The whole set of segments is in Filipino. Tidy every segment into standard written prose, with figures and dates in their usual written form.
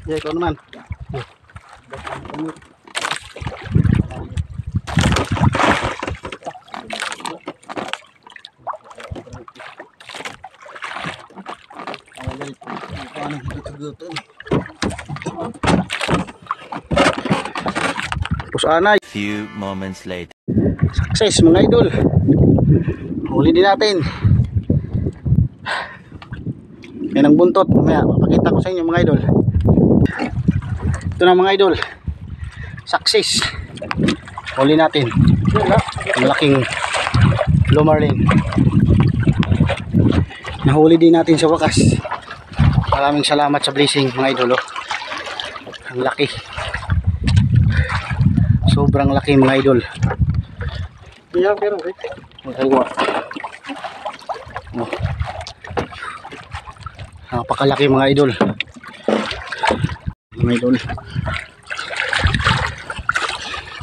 Yeah, ikaw naman. Tapos anay. Few moments later. Success mga idol. Huli din natin. Yan ang buntot. Mamaya papakita ko sa inyo mga idol. Ito na mga idol. Success. Huli natin. Malaking blue marlin. Nahuli din natin sa wakas. Maraming salamat sa blessing mga idol. Ang laki. Sobrang laki mga idol. Yeah, pero napakalaki mga idol. Mga idol.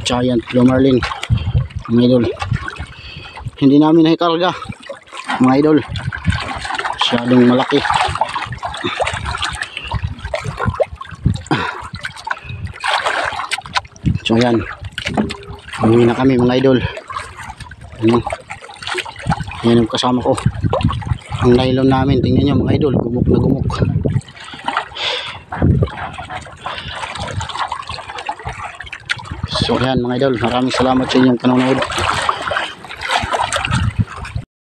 Giant blue marlin. Mga idol. Hindi namin nahikarga. Mga idol. Masyadong malaki. So ayan. Uwi na kami mga idol. Ano? Yan yung kasama ko. Ang nylon namin, tingnan nyo mga idol, gumuk na gumuk. So yan mga idol, maraming salamat sa inyong panonood.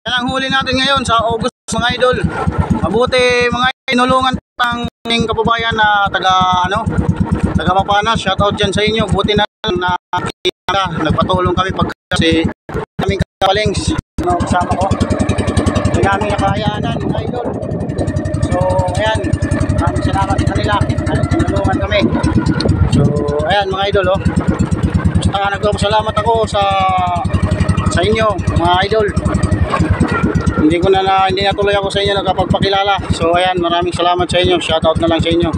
Yan ang huli natin ngayon sa August mga idol. Mabuti mga inulungan pang kababayan na taga Mapanas. Shout out dyan sa inyo. Buti na nagpatulong kami pag kasi kaming kapalengs kasama ko. Hindi namin nakahayaanan mga idol. So ayan, maraming salamat sa kanila at tinulungan kami. So ayan mga idol, basta nagpapasalamat ako sa inyo mga idol. Hindi na tuloy ako sa inyo nagkapagpakilala. So ayan, maraming salamat sa inyo. Shout out na lang sa inyo.